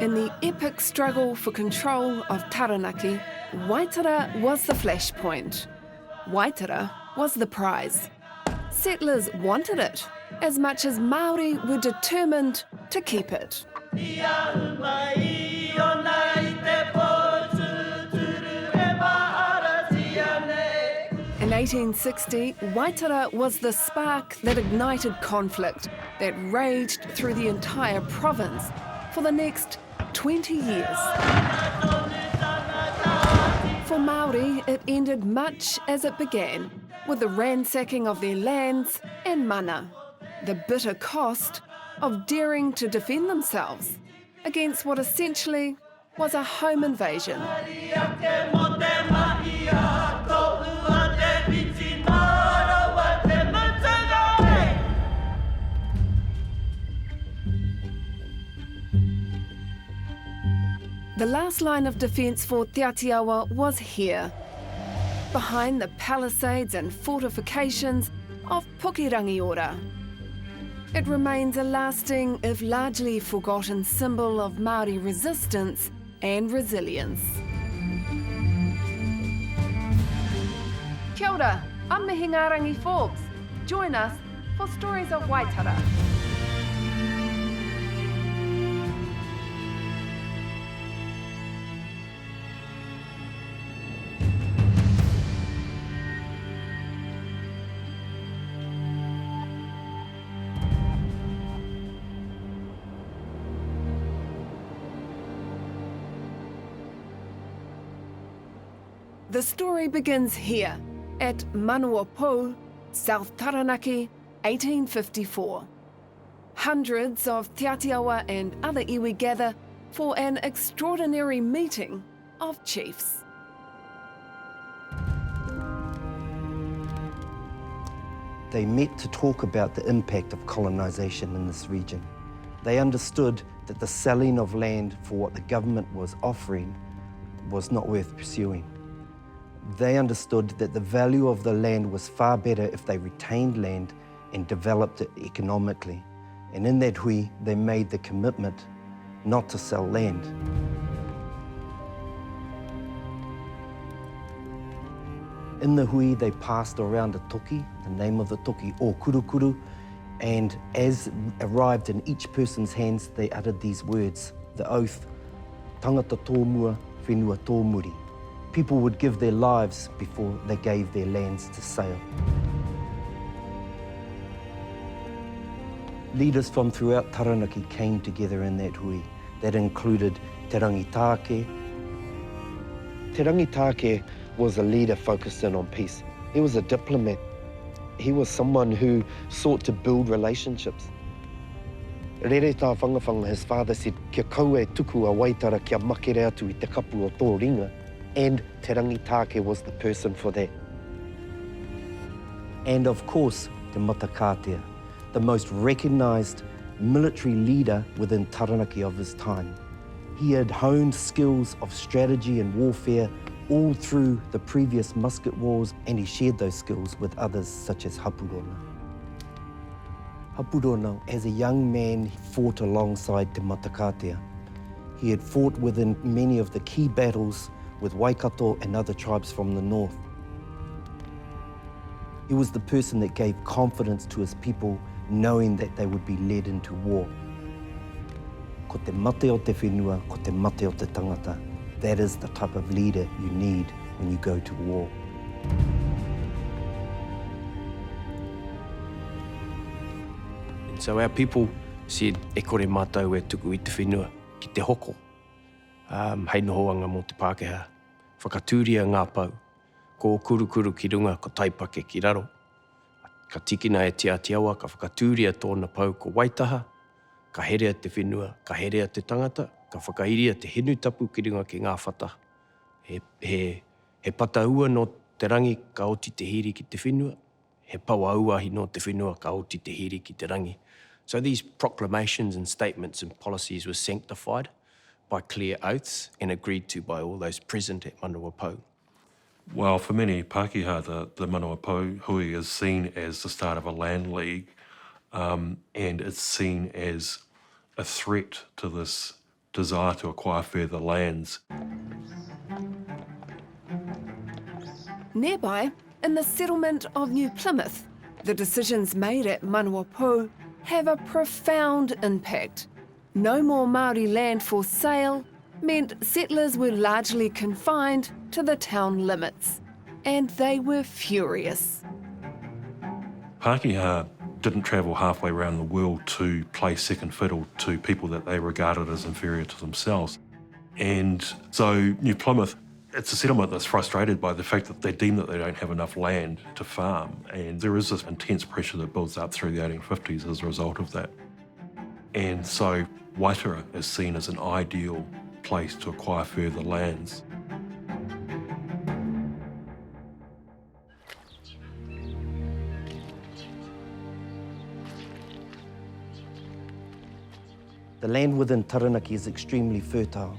In the epic struggle for control of Taranaki, Waitara was the flashpoint. Waitara was the prize. Settlers wanted it as much as Māori were determined to keep it. In 1860, Waitara was the spark that ignited conflict that raged through the entire province for the next 20 years. For Māori, it ended much as it began, with the ransacking of their lands and mana, the bitter cost of daring to defend themselves against what essentially was a home invasion. The last line of defence for Te Ātiawa was here, behind the palisades and fortifications of Pukerangiora. It remains a lasting, if largely forgotten, symbol of Māori resistance and resilience. Kia ora, I'm Mihingarangi Forbes. Join us for Stories of Waitara. The story begins here, at Manuapō, South Taranaki, 1854. Hundreds of Te Ātiawa and other iwi gather for an extraordinary meeting of chiefs. They met to talk about the impact of colonisation in this region. They understood that the selling of land for what the government was offering was not worth pursuing. They understood that the value of the land was far better if they retained land and developed it economically. And in that hui, they made the commitment not to sell land. In the hui, they passed around a toki, the name of the toki, o kurukuru, and as arrived in each person's hands, they uttered these words, the oath, tangata tō mua, whenua tō muri. People would give their lives before they gave their lands to sale. Leaders from throughout Taranaki came together in that hui. That included Te Rangitake. Te Rangitake was a leader focused in on peace. He was a diplomat. He was someone who sought to build relationships. Rere tā whangawhanga, his father said, kia kaue tuku a Waitara kia makere atu I te kapu o tō ringa. And Te Rangitake was the person for that. And of course, Te Matakatea, the most recognised military leader within Taranaki of his time. He had honed skills of strategy and warfare all through the previous musket wars, and he shared those skills with others such as Hapurona. Hapurona, as a young man, fought alongside Te Matakatea. He had fought within many of the key battles with Waikato and other tribes from the north. He was the person that gave confidence to his people, knowing that they would be led into war. Ko te mate o te whenua, ko te mate o te tangata. That is the type of leader you need when you go to war. And so our people said, e kore mātou e tuku I te whenua, ki te hoko. Hei nohoanga mō te Pākehā. Whakatūria ngā pau. Ko kurukuru ki runga, ko taipake ki raro. Ka tikina e Te Ātiawa, ka whakatūria tōna pau ko Waitaha. Ka herea te whenua, ka herea te tangata. Ka whakairia te henu tapu ki runga ki ngā whata. He pata ua no te rangi ka oti te hiri ki te whenua. He paua auahi no te whenua ka oti te hiri ki te rangi. So these proclamations and statements and policies were sanctified by clear oaths and agreed to by all those present at Manuapō. Well, for many Pākehā, the Manuapō hui is seen as the start of a land league, and it's seen as a threat to this desire to acquire further lands. Nearby, in the settlement of New Plymouth, the decisions made at Manuapo have a profound impact. No more Māori land for sale meant settlers were largely confined to the town limits, and they were furious. Pākehā didn't travel halfway around the world to play second fiddle to people that they regarded as inferior to themselves. And so New Plymouth, it's a settlement that's frustrated by the fact that they deem that they don't have enough land to farm. And there is this intense pressure that builds up through the 1850s as a result of that. And so Waitara is seen as an ideal place to acquire further lands. The land within Taranaki is extremely fertile.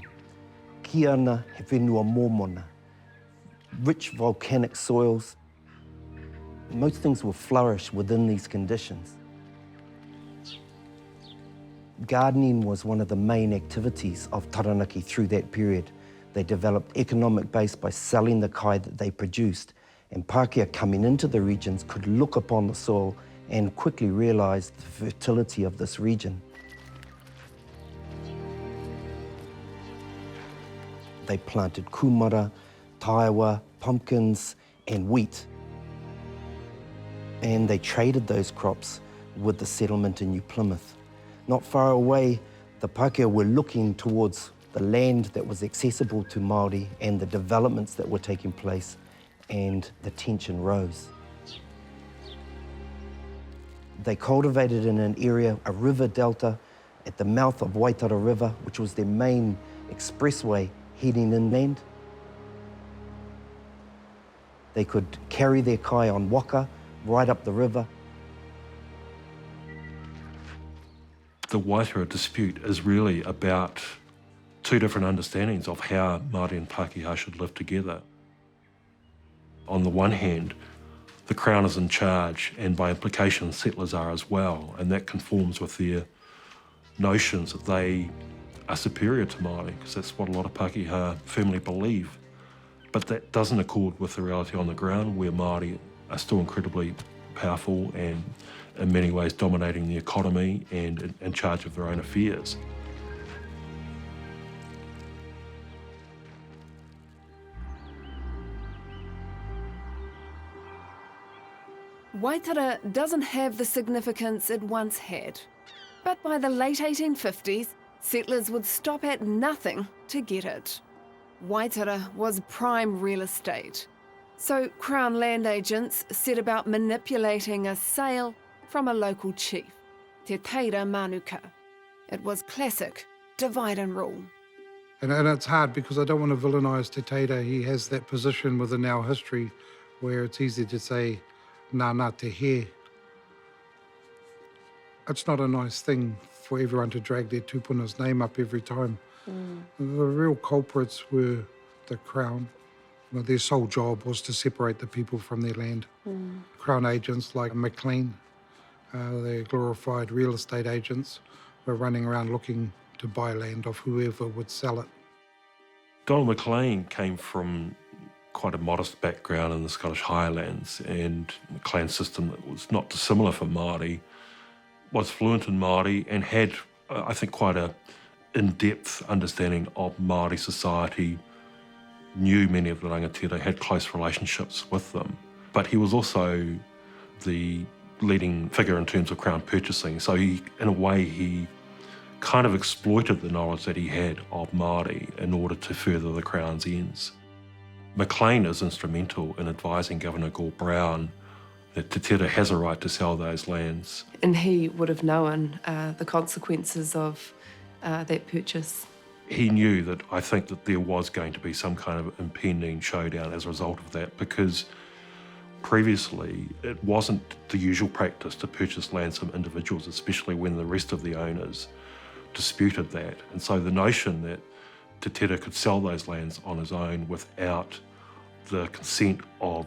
Ki ana he whenua mōmona, rich volcanic soils. Most things will flourish within these conditions. Gardening was one of the main activities of Taranaki through that period. They developed economic base by selling the kai that they produced, and Pākehā coming into the regions could look upon the soil and quickly realise the fertility of this region. They planted kumara, taiwa, pumpkins, and wheat. And they traded those crops with the settlement in New Plymouth. Not far away, the Pākehā were looking towards the land that was accessible to Māori and the developments that were taking place, and the tension rose. They cultivated in an area, a river delta, at the mouth of Waitara River, which was their main expressway heading inland. They could carry their kai on waka right up the river. The Waitara dispute is really about two different understandings of how Māori and Pākehā should live together. On the one hand, the Crown is in charge, and by implication settlers are as well, and that conforms with their notions that they are superior to Māori, because that's what a lot of Pākehā firmly believe. But that doesn't accord with the reality on the ground, where Māori are still incredibly powerful and in many ways dominating the economy and in charge of their own affairs. Waitara doesn't have the significance it once had. But by the late 1850s, settlers would stop at nothing to get it. Waitara was prime real estate. So Crown land agents set about manipulating a sale from a local chief, Te Teira Manuka. It was classic divide and rule. And it's hard because I don't want to villainise Te Teira. He has that position within our history where it's easy to say, nā te he. It's not a nice thing for everyone to drag their tupuna's name up every time. The real culprits were the Crown. Well, their sole job was to separate the people from their land. Crown agents like McLean, they glorified real estate agents, were running around looking to buy land of whoever would sell it. Donald McLean came from quite a modest background in the Scottish Highlands, and the clan system that was not dissimilar from Māori, was fluent in Māori and had, I think, quite a in-depth understanding of Māori society, knew many of the rangatira, had close relationships with them. But he was also the leading figure in terms of Crown purchasing. So he, in a way, he kind of exploited the knowledge that he had of Māori in order to further the Crown's ends. McLean is instrumental in advising Governor Gore Brown that Te Tere has a right to sell those lands. And he would have known the consequences of that purchase. He knew that I think that there was going to be some kind of impending showdown as a result of that, because previously it wasn't the usual practice to purchase lands from individuals, especially when the rest of the owners disputed that. And so the notion that Te Tere could sell those lands on his own without the consent of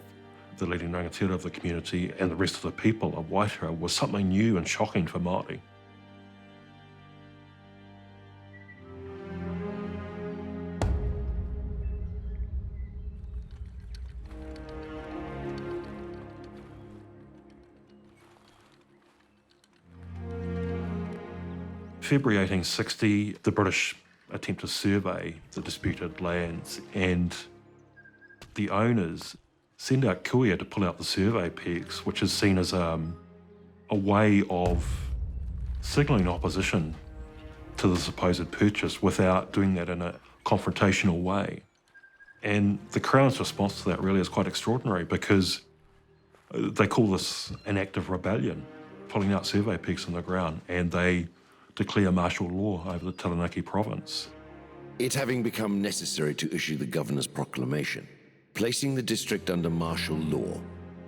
the leading rangatira of the community and the rest of the people of Waitara was something new and shocking for Māori. February 1860, the British attempt to survey the disputed lands, and the owners send out kuia to pull out the survey pegs, which is seen as a way of signalling opposition to the supposed purchase without doing that in a confrontational way. And the Crown's response to that really is quite extraordinary, because they call this an act of rebellion, pulling out survey pegs from the ground, and they declare martial law over the Taranaki province. It having become necessary to issue the Governor's proclamation, placing the district under martial law,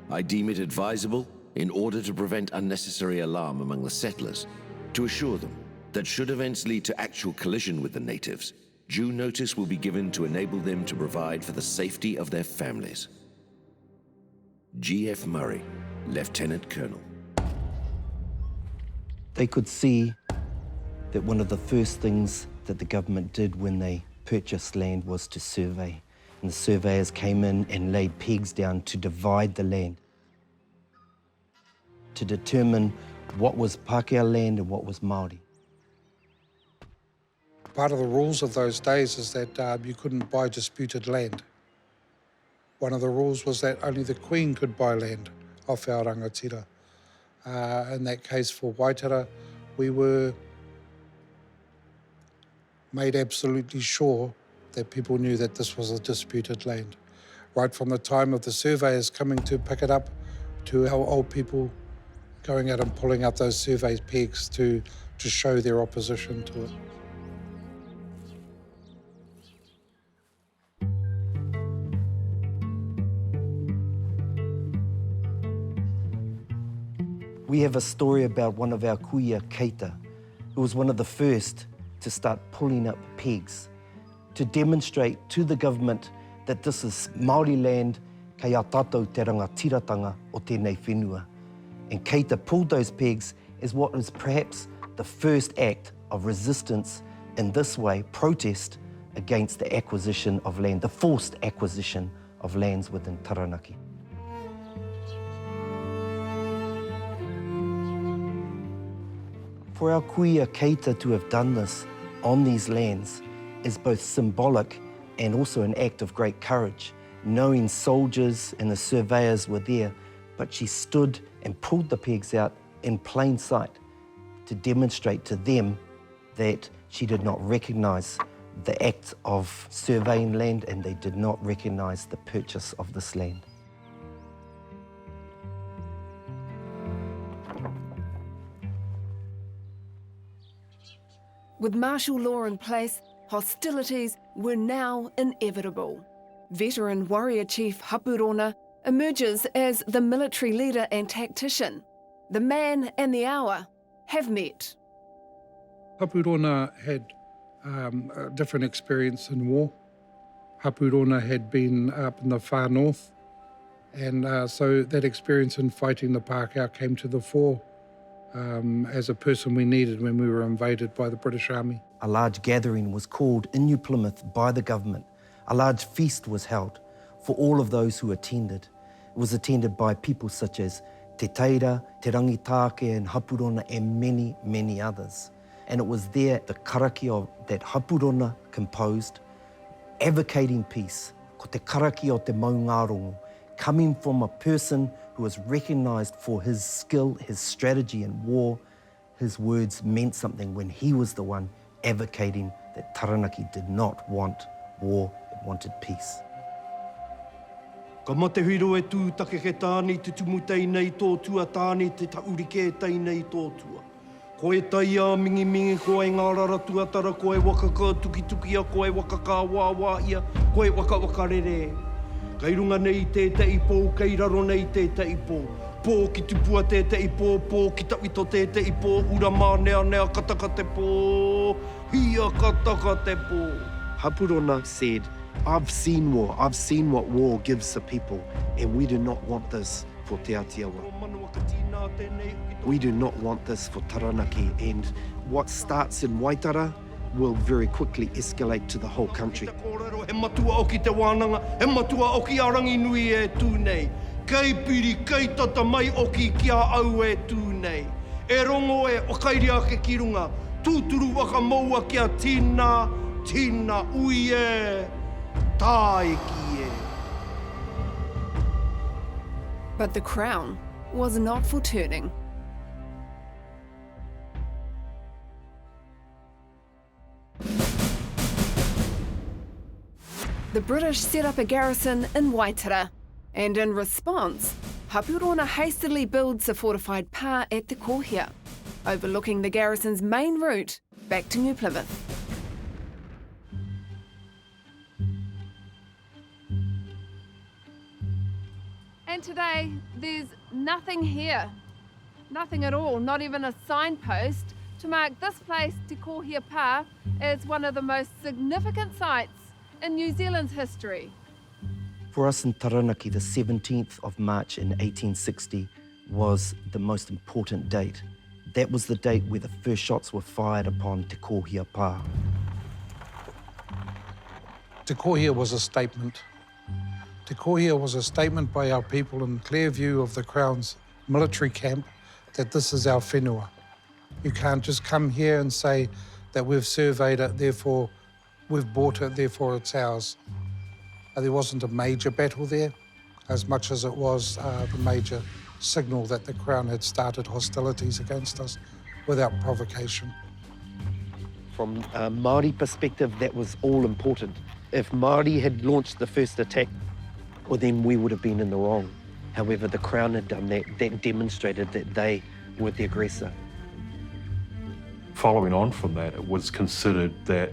I deem it advisable, in order to prevent unnecessary alarm among the settlers, to assure them that should events lead to actual collision with the natives, due notice will be given to enable them to provide for the safety of their families. G.F. Murray, Lieutenant Colonel. They could see that one of the first things that the government did when they purchased land was to survey. And the surveyors came in and laid pegs down to divide the land, to determine what was Pākehā land and what was Māori. Part of the rules of those days is that you couldn't buy disputed land. One of the rules was that only the Queen could buy land off our rangatira. In that case for Waitara, we were made absolutely sure that people knew that this was a disputed land. Right from the time of the surveyors coming to pick it up to our old people going out and pulling out those survey pegs to show their opposition to it. We have a story about one of our kuia, Keita, who was one of the first to start pulling up pegs to demonstrate to the government that this is Māori land, kei a tātou te rangatiratanga o tēnei whenua. And Keita pulled those pegs as what was perhaps the first act of resistance in this way, protest against the acquisition of land, the forced acquisition of lands within Taranaki. For our kuia Keita to have done this on these lands is both symbolic and also an act of great courage, knowing soldiers and the surveyors were there, but she stood and pulled the pegs out in plain sight to demonstrate to them that she did not recognise the act of surveying land and they did not recognise the purchase of this land. With martial law in place, hostilities were now inevitable. Veteran warrior chief Hapurona emerges as the military leader and tactician. The man and the hour have met. Hapurona had a different experience in war. Hapurona had been up in the far north, and so that experience in fighting the Pākehā came to the fore as a person we needed when we were invaded by the British Army. A large gathering was called in New Plymouth by the government. A large feast was held for all of those who attended. It was attended by people such as Te Teira, Te Rangitake and Hapurona and many, many others. And it was there the karaki that Hapurona composed, advocating peace, ko te karaki o te maungarongo, coming from a person who was recognised for his skill, his strategy in war. His words meant something when he was the one advocating that Taranaki did not want war, it wanted peace. Ka mate hiro e tū take ke tāni te tumutei nei tōtua tāni te taurike tei nei tōtua. Ko e tai a mingi mingi ko e ngārara tuatara ko e wakaka tuki tuki a ko e wakaka wāwā ia ko e waka waka rere. Kei runga nei te ipo, kei raro nei te ipo. Pō ki tupua te ipo, pō ki tawito te ipo, ura mā nea nea kataka te pō, hia kataka te pō. Hapurona said, I've seen war, I've seen what war gives the people, and we do not want this for Te Ātiawa. We do not want this for Taranaki, and what starts in Waitara will very quickly escalate to the whole country. He matua o ki te wānanga, he matua o ki arangi nui e tūnei. Kei piri, kei tata mai o ki kia au e tūnei. E rongo e o kairi ake ki runga, Tūturu waka maua kia tina, tina ui e, tā e ki e. But the crown was not for turning. The British set up a garrison in Waitara, and in response, Hapurona hastily builds a fortified pa at Te Kohia, overlooking the garrison's main route back to New Plymouth. And today, there's nothing here. Nothing at all, not even a signpost to mark this place, Te Kohia Pa, as one of the most significant sites in New Zealand's history. For us in Taranaki, the 17th of March in 1860 was the most important date. That was the date where the first shots were fired upon Te Kohia Pa. Te Kohia was a statement. Te Kohia was a statement by our people in clear view of the Crown's military camp that this is our whenua. You can't just come here and say that we've surveyed it, therefore we've bought it, therefore it's ours. There wasn't a major battle there, as much as it was the major signal that the Crown had started hostilities against us without provocation. From a Māori perspective, that was all important. If Māori had launched the first attack, well, then we would have been in the wrong. However, the Crown had done that. That demonstrated that they were the aggressor. Following on from that, it was considered that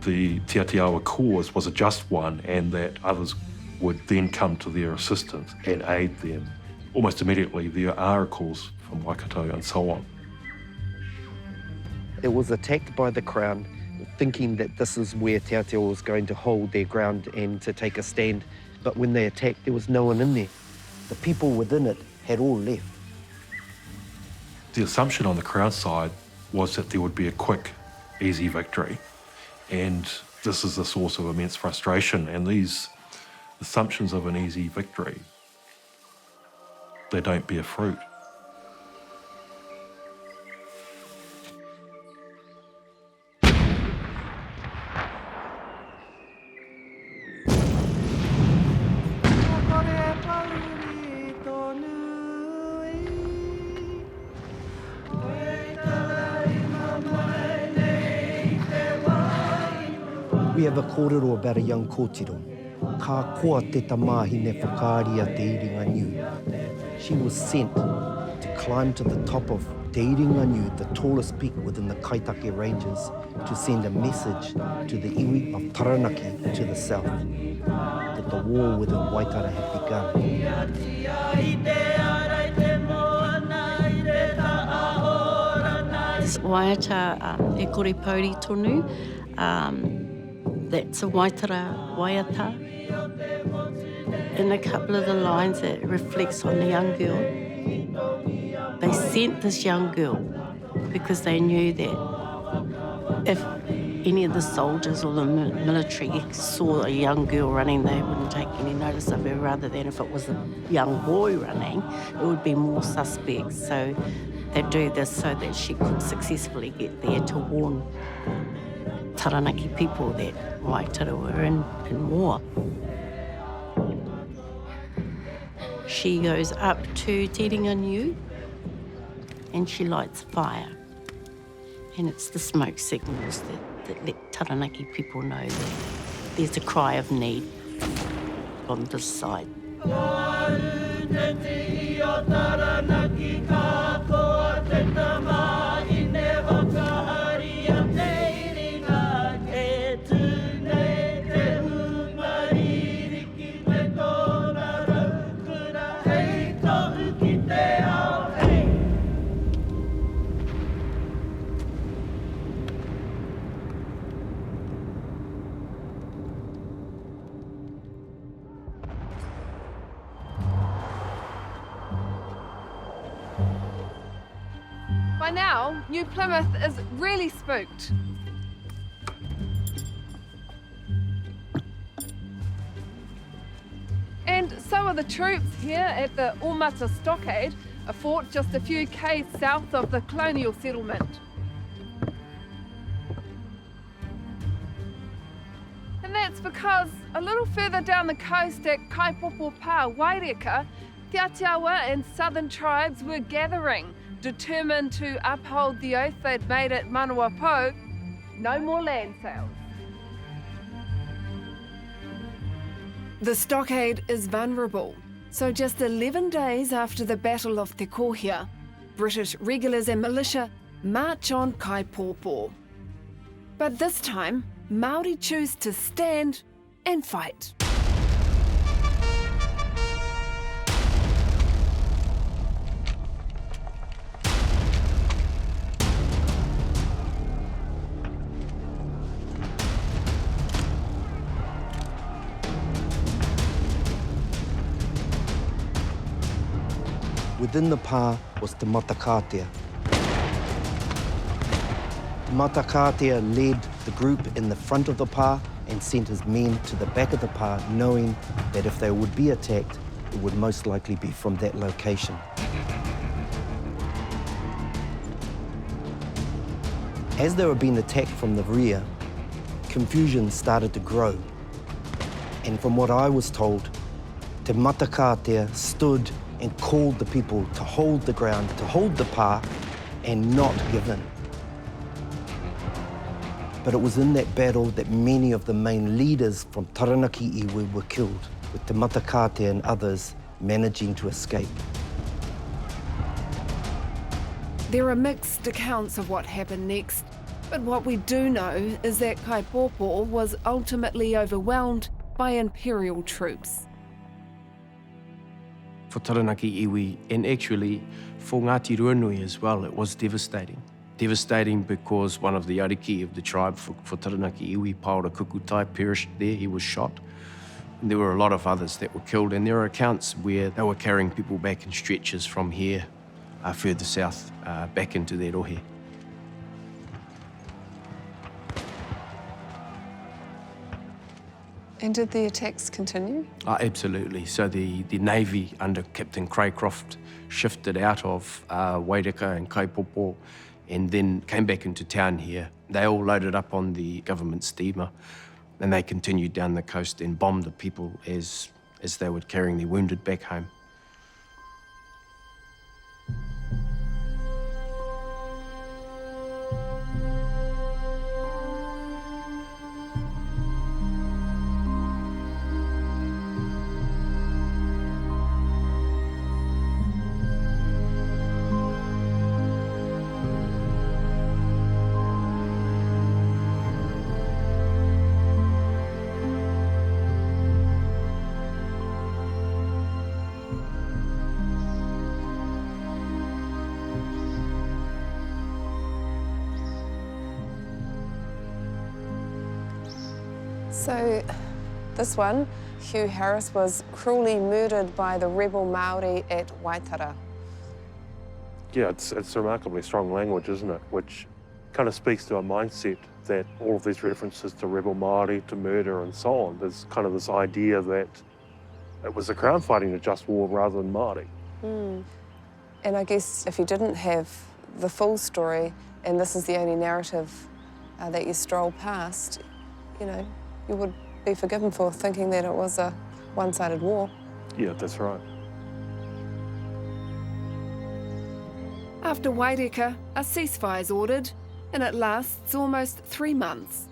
the Te Ātiawa cause was a just one and that others would then come to their assistance and aid them. Almost immediately, there are calls from Waikato and so on. It was attacked by the Crown, thinking that this is where Te Ātiawa was going to hold their ground and to take a stand. But when they attacked, there was no one in there. The people within it had all left. The assumption on the Crown side was that there would be a quick, easy victory. And this is the source of immense frustration. And these assumptions of an easy victory, they don't bear fruit. We have a kōrero about a young kōtiro. Ka koa te tamahine whakaaria te Iringa. She was sent to climb to the top of Te Iringa, the tallest peak within the Kaitake Ranges, to send a message to the iwi of Taranaki to the south, that the war within Waitara had begun. Waiata e kore pauri tonu. That's a Waitara waiata. In a couple of the lines, it reflects on the young girl. They sent this young girl because they knew that if any of the soldiers or the military saw a young girl running, they wouldn't take any notice of her, rather than if it was a young boy running, it would be more suspect. So they do this so that she could successfully get there to warn Taranaki people that Waitara were in war. She goes up to Te Ātiawa and she lights fire. And it's the smoke signals that let Taranaki people know that there's a cry of need on this side. By now, New Plymouth is really spooked. And so are the troops here at the Omata Stockade, a fort just a few k's south of the colonial settlement. And that's because a little further down the coast at Kaipopo Pā, Waireka, Te Ātiawa and southern tribes were gathering, determined to uphold the oath they'd made at Manuapo, no more land sales. The stockade is vulnerable, so just 11 days after the Battle of Te Kohia, British regulars and militia march on Kaipopo. But this time, Māori choose to stand and fight. Within the pā was Te Matakatea. Te Matakatea led the group in the front of the pā and sent his men to the back of the pā, knowing that if they would be attacked, it would most likely be from that location. As they were being attacked from the rear, confusion started to grow. And from what I was told, Te Matakatea stood and called the people to hold the ground, to hold the pā, and not give in. But it was in that battle that many of the main leaders from Taranaki iwi were killed, with Te Matakatea and others managing to escape. There are mixed accounts of what happened next, but what we do know is that Kaipopo was ultimately overwhelmed by imperial troops. For Taranaki iwi, and actually for Ngāti Ruanui as well, it was devastating. Devastating because one of the ariki of the tribe for Taranaki iwi, Paora Kukutai, perished there. He was shot. And there were a lot of others that were killed, and there are accounts where they were carrying people back in stretchers from here, further south, back into their rohe. And did the attacks continue? Absolutely. So the Navy under Captain Craycroft shifted out of Waireka and Kaipopo and then came back into town here. They all loaded up on the government steamer and they continued down the coast and bombed the people as they were carrying their wounded back home. So this one, Hugh Harris, was cruelly murdered by the rebel Māori at Waitara. Yeah, it's remarkably strong language, isn't it? Which kind of speaks to a mindset that all of these references to rebel Māori, to murder and so on, there's kind of this idea that it was the Crown fighting a just war rather than Māori. And I guess if you didn't have the full story and this is the only narrative that you stroll past, you know, you would be forgiven for thinking that it was a one-sided war. Yeah, that's right. After Waireka, a ceasefire is ordered, and it lasts almost 3 months.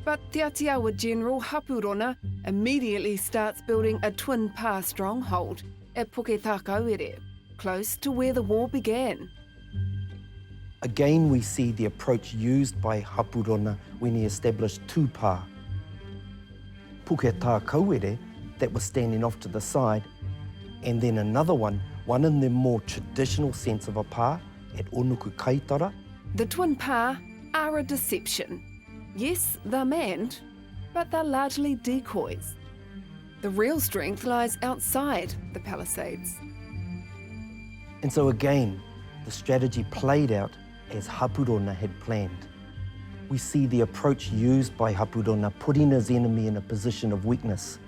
But Te Ātiawa General Hapurona immediately starts building a twin pā stronghold at Pukerangiora, close to where the war began. Again, we see the approach used by Hapurona when he established two pā. Pukerangiora, that was standing off to the side, and then another one in the more traditional sense of a pā at Onuku Kaitara. The twin pā are a deception. Yes, they're manned, but they're largely decoys. The real strength lies outside the palisades. And so again, the strategy played out as Hapurona had planned. We see the approach used by Hapurona putting his enemy in a position of weakness,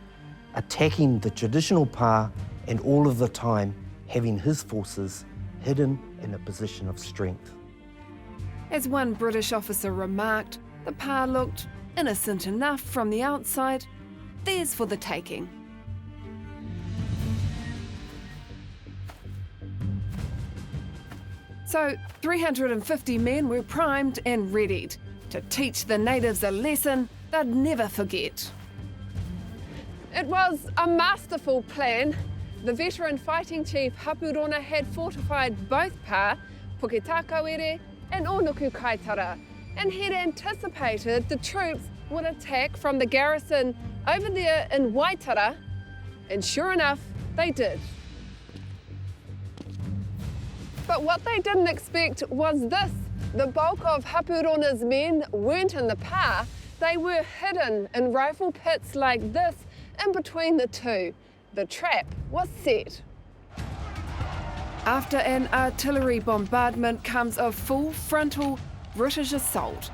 attacking the traditional pā and all of the time having his forces hidden in a position of strength. As one British officer remarked, the pa looked innocent enough from the outside, theirs for the taking. So 350 men were primed and readied to teach the natives a lesson they'd never forget. It was a masterful plan. The veteran fighting chief Hapurona had fortified both pa, Pukerangiora and Onuku Kaitara, and he'd anticipated the troops would attack from the garrison over there in Waitara, and sure enough, they did. But what they didn't expect was this. The bulk of Hapurona's men weren't in the pa, they were hidden in rifle pits like this in between the two. The trap was set. After an artillery bombardment comes a full frontal British assault.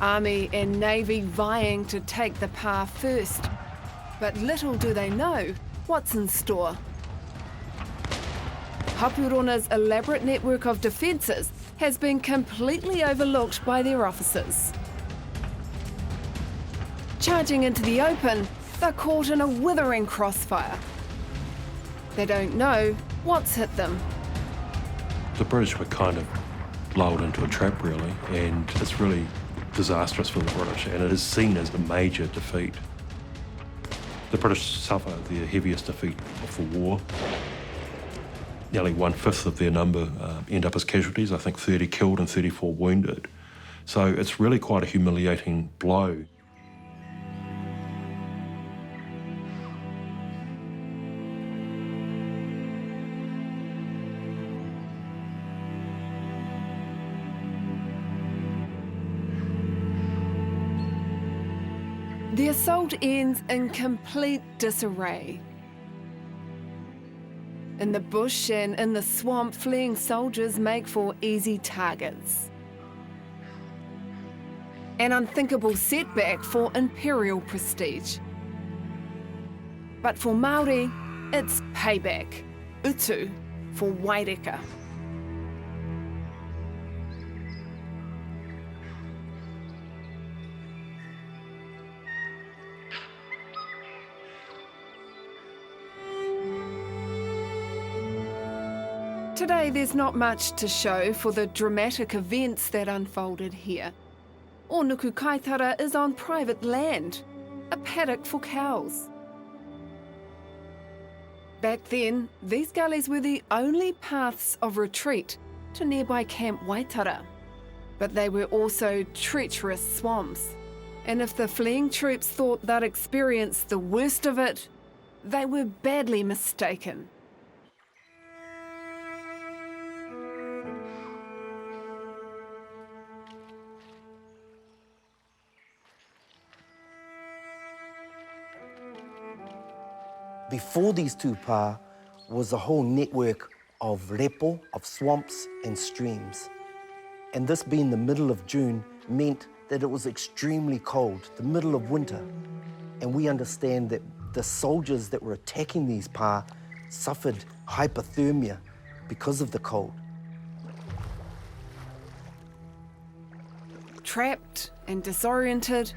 Army and Navy vying to take the pa first. But little do they know what's in store. Hapurona's elaborate network of defences has been completely overlooked by their officers. Charging into the open, they're caught in a withering crossfire. They don't know what's hit them. The British were kind of lulled into a trap, really, and it's really disastrous for the British, and it is seen as a major defeat. The British suffer their heaviest defeat of the war. Nearly 1/5 of their number end up as casualties, I think 30 killed and 34 wounded. So it's really quite a humiliating blow. The assault ends in complete disarray. In the bush and in the swamp, fleeing soldiers make for easy targets. An unthinkable setback for imperial prestige. But for Māori, it's payback, utu for Waireka. Today there's not much to show for the dramatic events that unfolded here. Onuku Kaitara is on private land, a paddock for cows. Back then, these gullies were the only paths of retreat to nearby Camp Waitara. But they were also treacherous swamps. And if the fleeing troops thought they'd experienced the worst of it, they were badly mistaken. Before these two pa was a whole network of repo, of swamps and streams. And this being the middle of June meant that it was extremely cold, the middle of winter. And we understand that the soldiers that were attacking these pa suffered hypothermia because of the cold. Trapped and disoriented,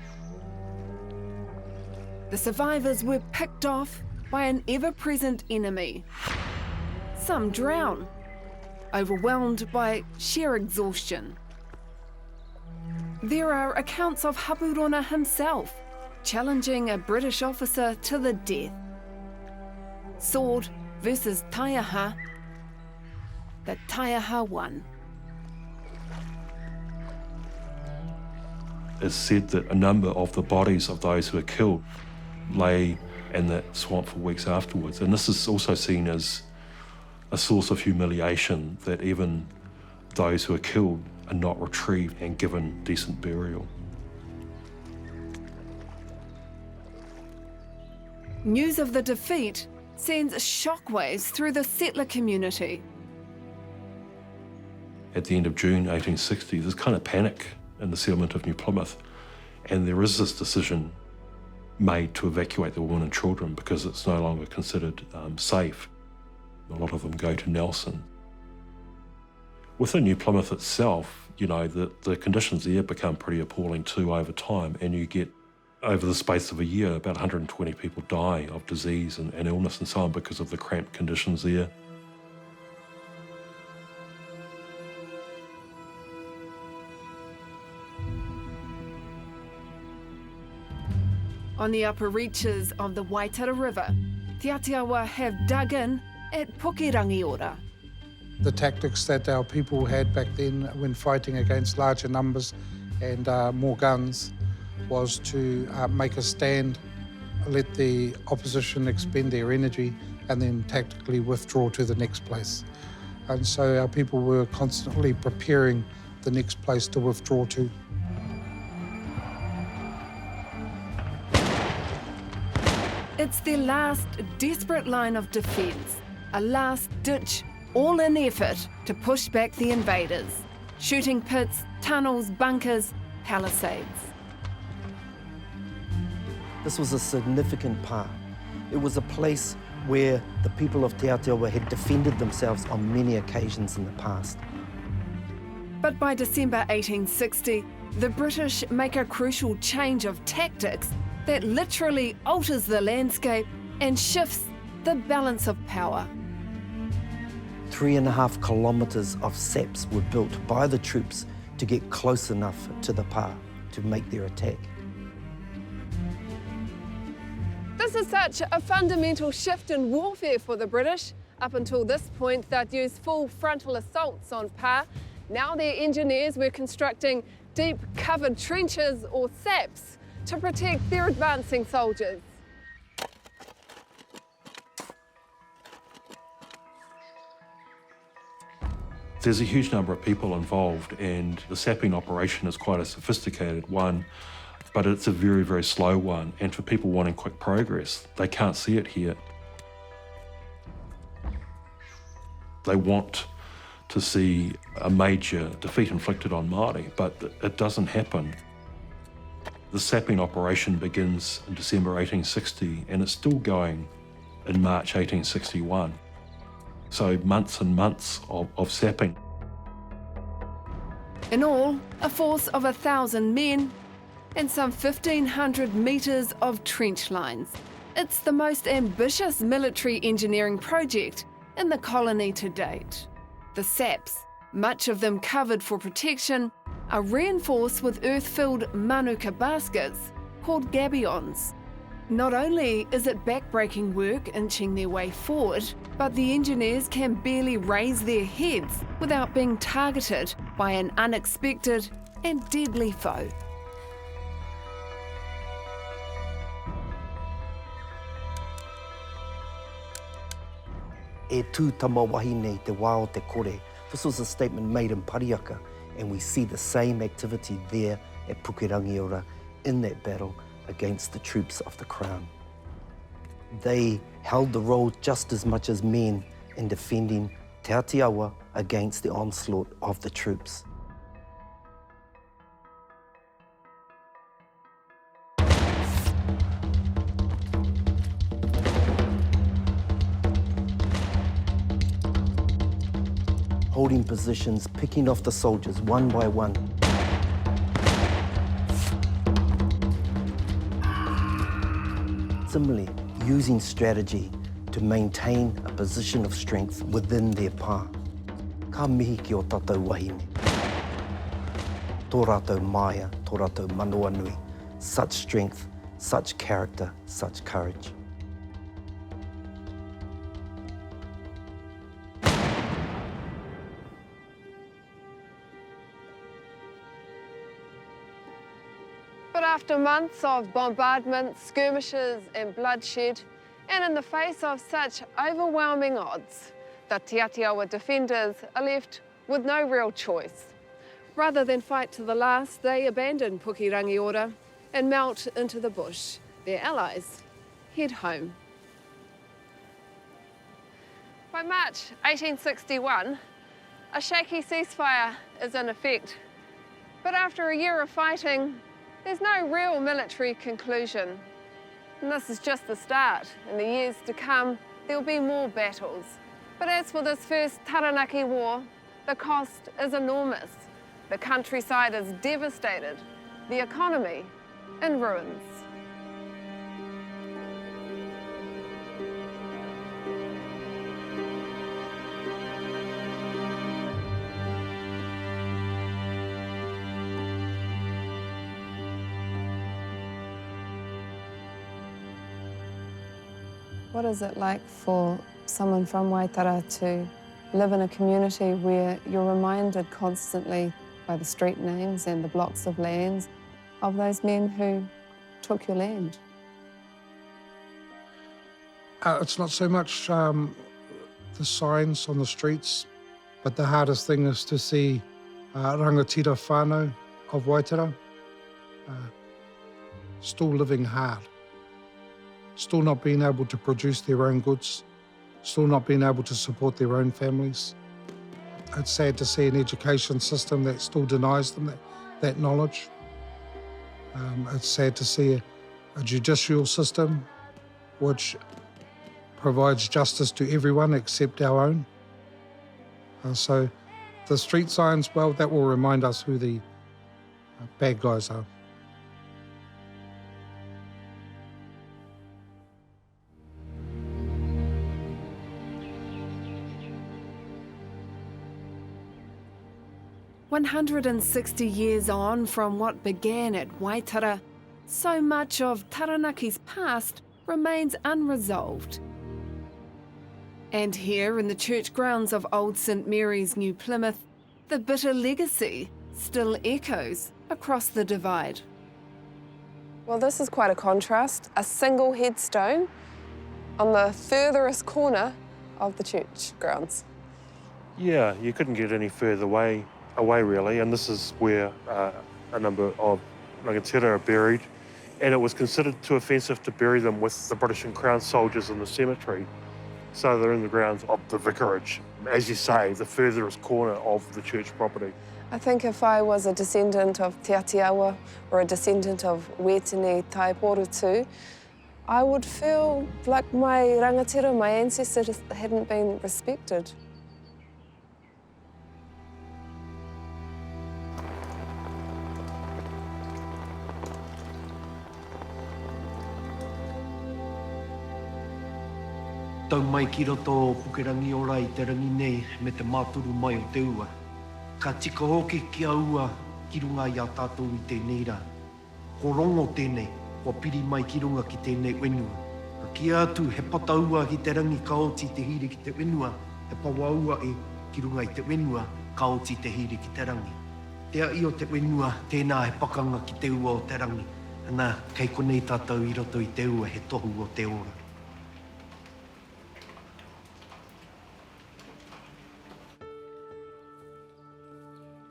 the survivors were picked off by an ever-present enemy. Some drown, overwhelmed by sheer exhaustion. There are accounts of Hapurona himself challenging a British officer to the death. Sword versus taiaha. The taiaha won. It's said that a number of the bodies of those who were killed lay in that swamp for weeks afterwards. And this is also seen as a source of humiliation, that even those who are killed are not retrieved and given decent burial. News of the defeat sends shockwaves through the settler community. At the end of June 1860, there's kind of panic in the settlement of New Plymouth, and there is this decision made to evacuate the women and children because it's no longer considered safe. A lot of them go to Nelson. Within New Plymouth itself, you know, the conditions there become pretty appalling too over time, and you get, over the space of a year, about 120 people die of disease and illness and so on because of the cramped conditions there. On the upper reaches of the Waitara River, Te Ātiawa have dug in at Pukerangiora. The tactics that our people had back then when fighting against larger numbers and more guns was to make a stand, let the opposition expend their energy and then tactically withdraw to the next place. And so our people were constantly preparing the next place to withdraw to. It's their last desperate line of defence, a last-ditch, all-in effort to push back the invaders. Shooting pits, tunnels, bunkers, palisades. This was a significant part. It was a place where the people of Te Ātiawa had defended themselves on many occasions in the past. But by December 1860, the British make a crucial change of tactics that literally alters the landscape and shifts the balance of power. 3.5 kilometres of saps were built by the troops to get close enough to the pa to make their attack. This is such a fundamental shift in warfare for the British. Up until this point, they'd used full frontal assaults on Pa. Now their engineers were constructing deep covered trenches or saps to protect their advancing soldiers. There's a huge number of people involved, and the sapping operation is quite a sophisticated one, but it's a very, very slow one. And for people wanting quick progress, they can't see it here. They want to see a major defeat inflicted on Māori, but it doesn't happen. The sapping operation begins in December 1860, and it's still going in March 1861. So months and months of sapping. In all, a force of 1,000 men and some 1,500 metres of trench lines. It's the most ambitious military engineering project in the colony to date. The saps, much of them covered for protection, are reinforced with earth-filled manuka baskets called gabions. Not only is it back-breaking work inching their way forward, but the engineers can barely raise their heads without being targeted by an unexpected and deadly foe. E tū tama wahine te wao te kore. This was a statement made in Pariaka, and we see the same activity there at Pukerangiora in that battle against the troops of the Crown. They held the role just as much as men in defending Te Ātiawa against the onslaught of the troops. Holding positions, picking off the soldiers one by one. Similarly, using strategy to maintain a position of strength within their pa. Ka mihi ki o tātou wahine. Tō rātou maia, tō rātou manoa nui. Such strength, such character, such courage. But after months of bombardment, skirmishes and bloodshed, and in the face of such overwhelming odds, the Te Ātiawa defenders are left with no real choice. Rather than fight to the last, they abandon Pukerangiora and melt into the bush. Their allies head home. By March 1861, a shaky ceasefire is in effect. But after a year of fighting, there's no real military conclusion. And this is just the start. In the years to come, there'll be more battles. But as for this first Taranaki war, the cost is enormous. The countryside is devastated, the economy in ruins. What is it like for someone from Waitara to live in a community where you're reminded constantly by the street names and the blocks of lands of those men who took your land? It's not so much the signs on the streets, but the hardest thing is to see rangatira whānau of Waitara still living hard, still not being able to produce their own goods, still not being able to support their own families. It's sad to see an education system that still denies them that knowledge. It's sad to see a judicial system which provides justice to everyone except our own. So the street signs, well, that will remind us who the bad guys are. "160 years on from what began at Waitara, so much of Taranaki's past remains unresolved. And here in the church grounds of Old St Mary's, New Plymouth, the bitter legacy still echoes across the divide." Well, this is quite a contrast. A single headstone on the furthest corner of the church grounds. Yeah, you couldn't get any further away really, and this is where a number of rangatira are buried, and it was considered too offensive to bury them with the British and Crown soldiers in the cemetery. So they're in the grounds of the vicarage, as you say, the furthest corner of the church property. I think if I was a descendant of Te Ātiawa or a descendant of Wetini Taiporu too, I would feel like my rangatira, my ancestors, hadn't been respected. Tau mai ki roto Pukerangiora I te rangi nei me te māturu mai o te ua. Ka tika hoki ki a ua ki runga I a tātou I tēnei rā. Ko rongo tēnei, wa piri mai ki runga ki tēnei wenua. Ka ki atu he pata ua ki te rangi ka oti te hiri ki te wenua, he pawa ua e ki runga I te wenua ka oti te hiri ki te rangi. Tea I o te wenua, tēnā he pakanga ki te ua o te rangi. Ana, kei konei tātou I roto I te ua he tohu o te ora.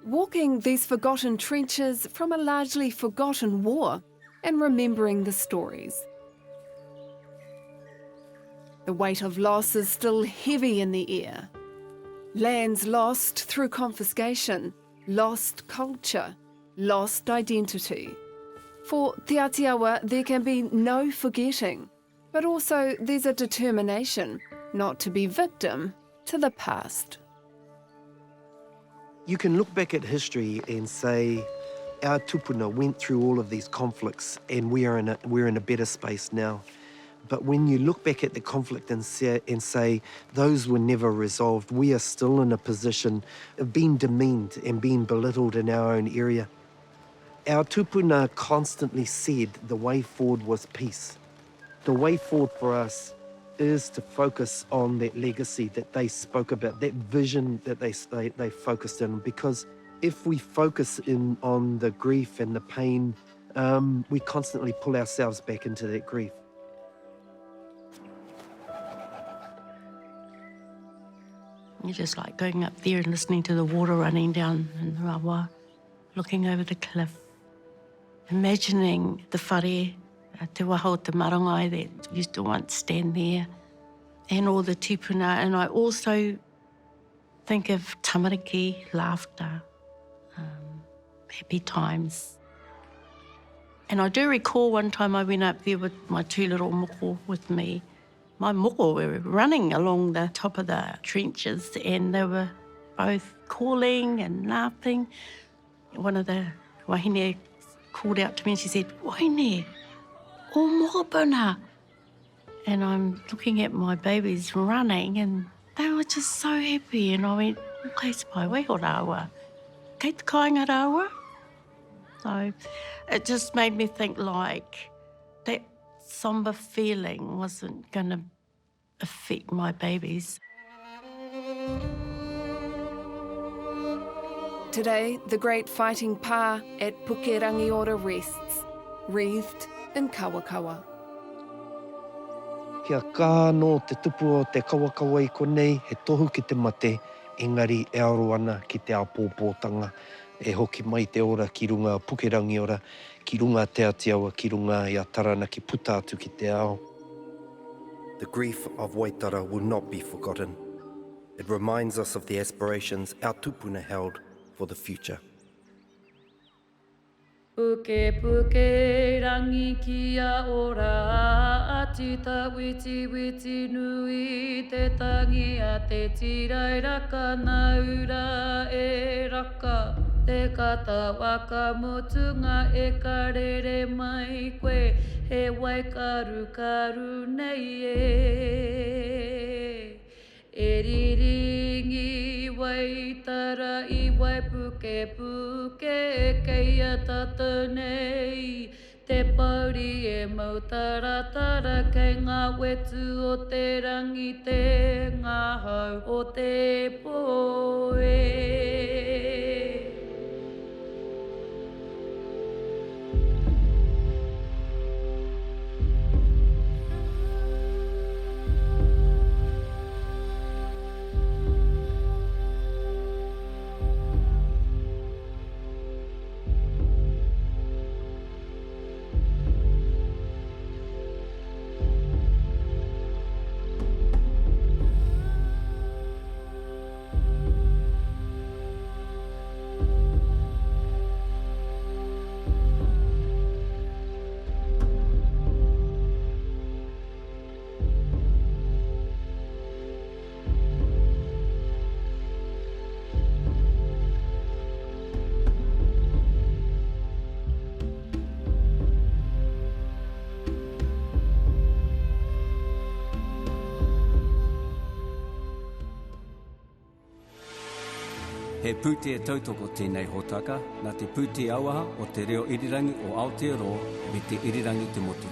Walking these forgotten trenches from a largely forgotten war and remembering the stories. The weight of loss is still heavy in the air. Lands lost through confiscation, lost culture, lost identity. For Te Ātiawa, there can be no forgetting, but also there's a determination not to be victim to the past. You can look back at history and say, our tupuna went through all of these conflicts and we're in a better space now. But when you look back at the conflict and say those were never resolved, we are still in a position of being demeaned and being belittled in our own area. Our tupuna constantly said the way forward was peace. The way forward for us is to focus on that legacy that they spoke about, that vision that they focused in. Because if we focus in on the grief and the pain, we constantly pull ourselves back into that grief. You just like going up there and listening to the water running down in the rawa, looking over the cliff, imagining the whare, te waha o te marangai that used to once stand there, and all the tipuna. And I also think of tamariki, laughter, happy times. And I do recall one time I went up there with my two little moko with me. My moko were running along the top of the trenches and they were both calling and laughing. one of the wahine called out to me and she said, "Waine, o mokopuna." And I'm looking at my babies running and they were just so happy. And I went, "Okay, spai wei ho rāua. Kei te kāinga rāua." So it just made me think like that somber feeling wasn't going to affect my babies. Today, the great fighting pā at Pukerangiora rests, wreathed in kawakawa. Kia kāno te tupu o te kawakawa I konei, he tohu ki te mate, engari e aro ana ki te āpōpōtanga, e hoki mai te ora ki runga Pukerangiora, ki runga Te Ātiawa, ki runga I a Taranaki puta atu ki te ao. The grief of Waitara will not be forgotten. It reminds us of the aspirations our tupuna held for the future. Puke puke rangi kia ora atita witi witi nui te tangi a te tirai raka naura e raka te kata waka motunga e karere mai koe he wai karu karu nei e riringi Waitara I wai puke puke kei tata nei te pauri e mautaratara kei ngā wetu o te rangi te ngahau o te poe. He pūti e tautoko tēnei hōtaka, nā te pūti auaha o te reo irirangi o Aotearoa me te irirangi te motu.